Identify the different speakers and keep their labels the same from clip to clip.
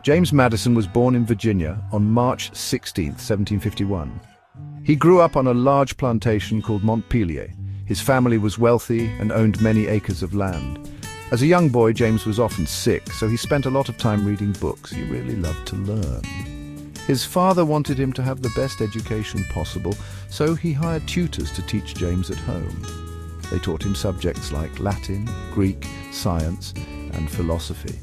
Speaker 1: James Maddison was born in Virginia on March 16, 1751. He grew up on a large plantation called Montpelier. His family was wealthy and owned many acres of land. As a young boy, James was often sick, so he spent a lot of time reading books. He really loved to learn. His father wanted him to have the best education possible, so he hired tutors to teach James at home. They taught him subjects like Latin, Greek, science, and philosophy.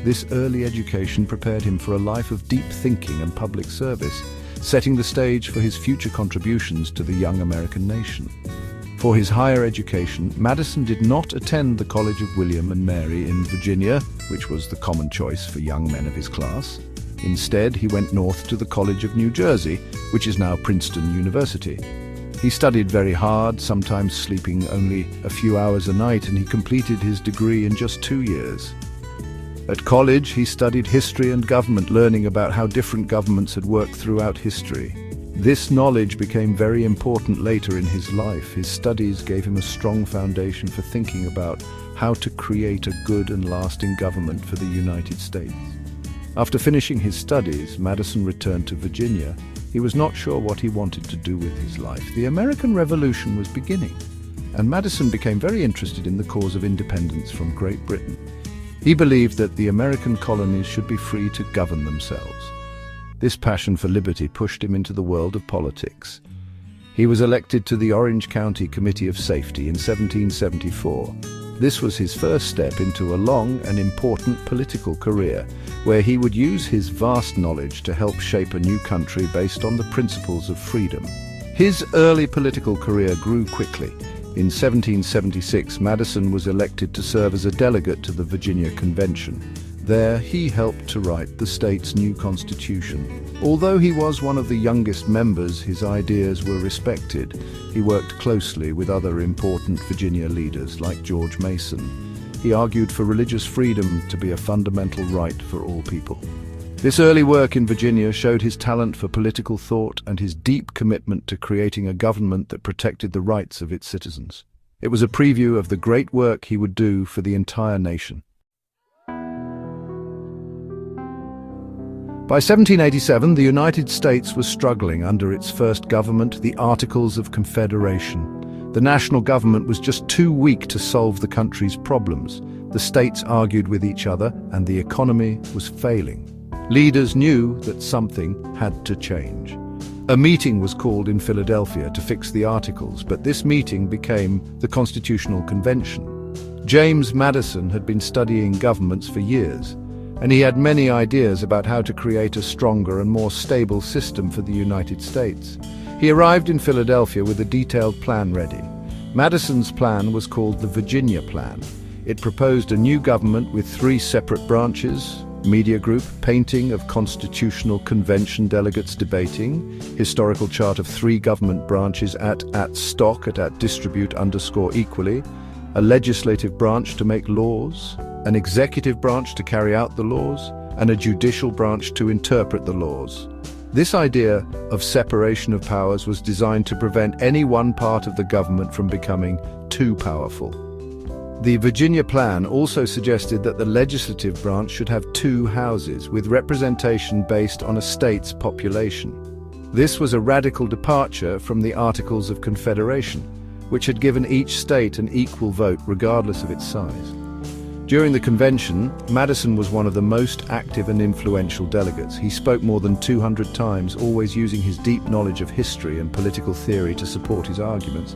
Speaker 1: This early education prepared him for a life of deep thinking and public service, setting the stage for his future contributions to the young American nation. For his higher education, Madison did not attend the College of William and Mary in Virginia, which was the common choice for young men of his class. Instead, he went north to the College of New Jersey, which is now Princeton University. He studied very hard, sometimes sleeping only a few hours a night, and he completed his degree in just 2 years. At college, he studied history and government, learning about how different governments had worked throughout history. This knowledge became very important later in his life. His studies gave him a strong foundation for thinking about how to create a good and lasting government for the United States. After finishing his studies, Madison returned to Virginia. He was not sure what he wanted to do with his life. The American Revolution was beginning, and Madison became very interested in the cause of independence from Great Britain. He believed that the American colonies should be free to govern themselves. This passion for liberty pushed him into the world of politics. He was elected to the Orange County Committee of Safety in 1774. This was his first step into a long and important political career, where he would use his vast knowledge to help shape a new country based on the principles of freedom. His early political career grew quickly. In 1776, Madison was elected to serve as a delegate to the Virginia Convention. There, he helped to write the state's new constitution. Although he was one of the youngest members, his ideas were respected. He worked closely with other important Virginia leaders like George Mason. He argued for religious freedom to be a fundamental right for all people. This early work in Virginia showed his talent for political thought and his deep commitment to creating a government that protected the rights of its citizens. It was a preview of the great work he would do for the entire nation. By 1787, the United States was struggling under its first government, the Articles of Confederation. The national government was just too weak to solve the country's problems. The states argued with each other, and the economy was failing. Leaders knew that something had to change. A meeting was called in Philadelphia to fix the articles, but this meeting became the Constitutional Convention. James Maddison had been studying governments for years, and he had many ideas about how to create a stronger and more stable system for the United States. He arrived in Philadelphia with a detailed plan ready. Madison's plan was called the Virginia Plan. It proposed a new government with 3 separate branches: media group, painting of Constitutional Convention delegates debating, historical chart of 3 government branches at distribute _equally, a legislative branch to make laws, an executive branch to carry out the laws, and a judicial branch to interpret the laws. This idea of separation of powers was designed to prevent any one part of the government from becoming too powerful. The Virginia Plan also suggested that the legislative branch should have 2 houses, with representation based on a state's population. This was a radical departure from the Articles of Confederation, which had given each state an equal vote regardless of its size. During the convention, Madison was one of the most active and influential delegates. He spoke more than 200 times, always using his deep knowledge of history and political theory to support his arguments.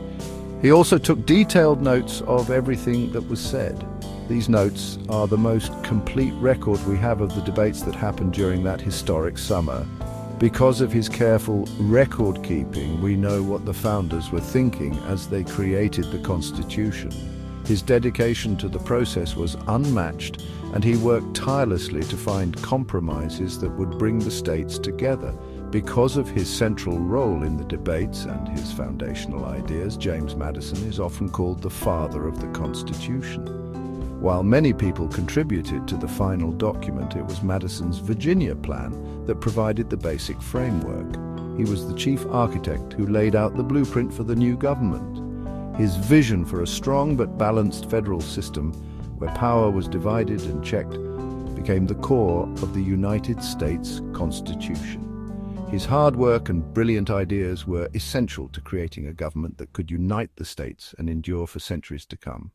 Speaker 1: He also took detailed notes of everything that was said. These notes are the most complete record we have of the debates that happened during that historic summer. Because of his careful record keeping, we know what the founders were thinking as they created the Constitution. His dedication to the process was unmatched, and he worked tirelessly to find compromises that would bring the states together. Because of his central role in the debates and his foundational ideas, James Madison is often called the father of the Constitution. While many people contributed to the final document, it was Madison's Virginia Plan that provided the basic framework. He was the chief architect who laid out the blueprint for the new government. His vision for a strong but balanced federal system, where power was divided and checked, became the core of the United States Constitution. His hard work and brilliant ideas were essential to creating a government that could unite the states and endure for centuries to come.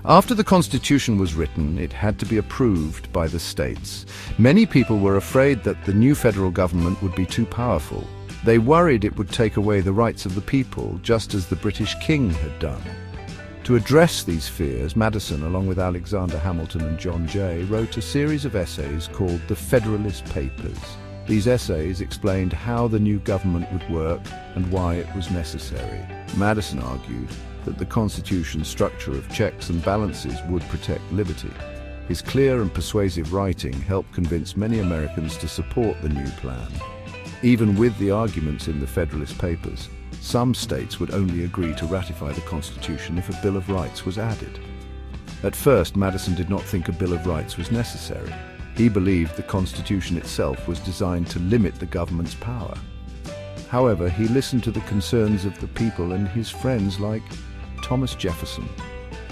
Speaker 1: After the Constitution was written, it had to be approved by the states. Many people were afraid that the new federal government would be too powerful. They worried it would take away the rights of the people, just as the British king had done. To address these fears, Madison, along with Alexander Hamilton and John Jay, wrote a series of essays called the Federalist Papers. These essays explained how the new government would work and why it was necessary. Madison argued that the Constitution's structure of checks and balances would protect liberty. His clear and persuasive writing helped convince many Americans to support the new plan. Even with the arguments in the Federalist Papers, some states would only agree to ratify the Constitution if a Bill of Rights was added. At first, Madison did not think a Bill of Rights was necessary. He believed the Constitution itself was designed to limit the government's power. However, he listened to the concerns of the people and his friends like Thomas Jefferson.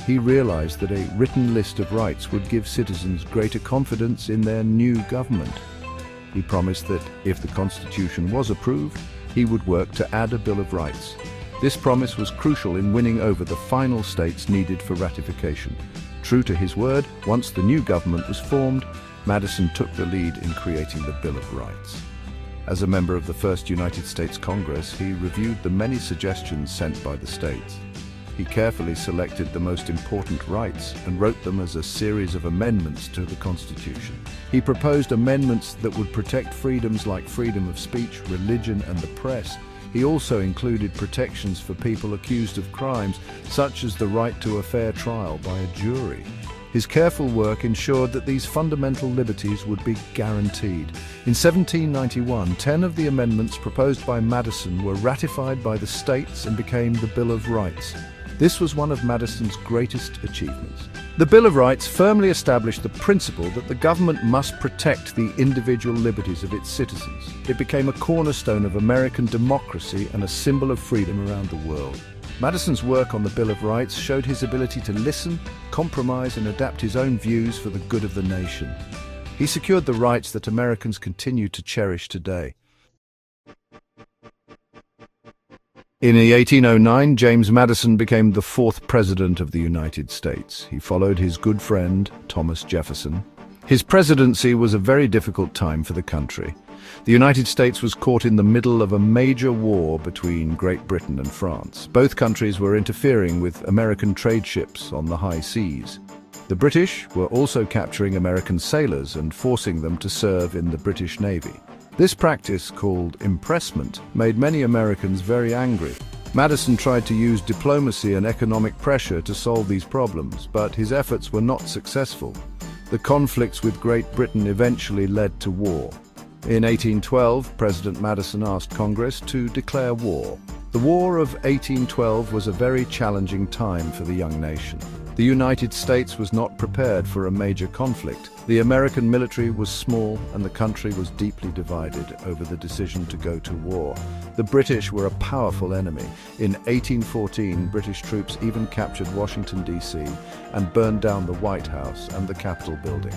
Speaker 1: He realized that a written list of rights would give citizens greater confidence in their new government. He promised that if the Constitution was approved, he would work to add a Bill of Rights. This promise was crucial in winning over the final states needed for ratification. True to his word, once the new government was formed, Madison took the lead in creating the Bill of Rights. As a member of the first United States Congress, he reviewed the many suggestions sent by the states. He carefully selected the most important rights and wrote them as a series of amendments to the Constitution. He proposed amendments that would protect freedoms like freedom of speech, religion, and the press. He also included protections for people accused of crimes, such as the right to a fair trial by a jury. His careful work ensured that these fundamental liberties would be guaranteed. In 1791, 10 of the amendments proposed by Madison were ratified by the states and became the Bill of Rights. This was one of Madison's greatest achievements. The Bill of Rights firmly established the principle that the government must protect the individual liberties of its citizens. It became a cornerstone of American democracy and a symbol of freedom around the world. Madison's work on the Bill of Rights showed his ability to listen, compromise, and adapt his own views for the good of the nation. He secured the rights that Americans continue to cherish today. In 1809, James Madison became the fourth President of the United States. He followed his good friend, Thomas Jefferson. His presidency was a very difficult time for the country. The United States was caught in the middle of a major war between Great Britain and France. Both countries were interfering with American trade ships on the high seas. The British were also capturing American sailors and forcing them to serve in the British Navy. This practice, called impressment, made many Americans very angry. Madison tried to use diplomacy and economic pressure to solve these problems, but his efforts were not successful. The conflicts with Great Britain eventually led to war. In 1812, President Madison asked Congress to declare war. The War of 1812 was a very challenging time for the young nation. The United States was not prepared for a major conflict. The American military was small and the country was deeply divided over the decision to go to war. The British were a powerful enemy. In 1814, British troops even captured Washington, D.C. and burned down the White House and the Capitol building.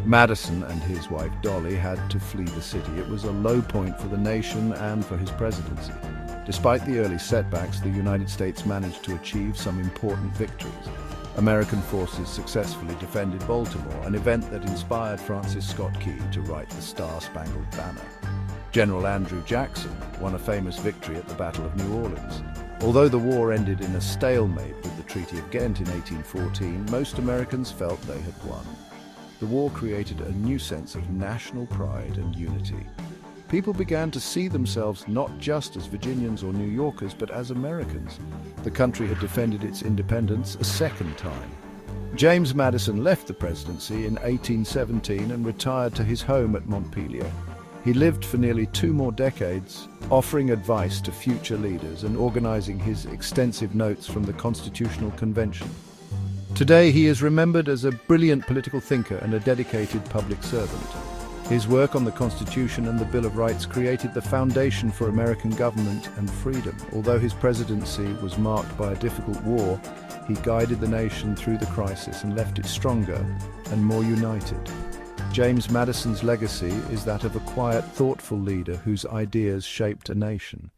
Speaker 1: Madison and his wife Dolly had to flee the city. It was a low point for the nation and for his presidency. Despite the early setbacks, the United States managed to achieve some important victories. American forces successfully defended Baltimore, an event that inspired Francis Scott Key to write the Star-Spangled Banner. General Andrew Jackson won a famous victory at the Battle of New Orleans. Although the war ended in a stalemate with the Treaty of Ghent in 1814, most Americans felt they had won. The war created a new sense of national pride and unity. People began to see themselves not just as Virginians or New Yorkers, but as Americans. The country had defended its independence a second time. James Madison left the presidency in 1817 and retired to his home at Montpelier. He lived for nearly 2 more decades, offering advice to future leaders and organizing his extensive notes from the Constitutional Convention. Today he is remembered as a brilliant political thinker and a dedicated public servant. His work on the Constitution and the Bill of Rights created the foundation for American government and freedom. Although his presidency was marked by a difficult war, he guided the nation through the crisis and left it stronger and more united. James Madison's legacy is that of a quiet, thoughtful leader whose ideas shaped a nation.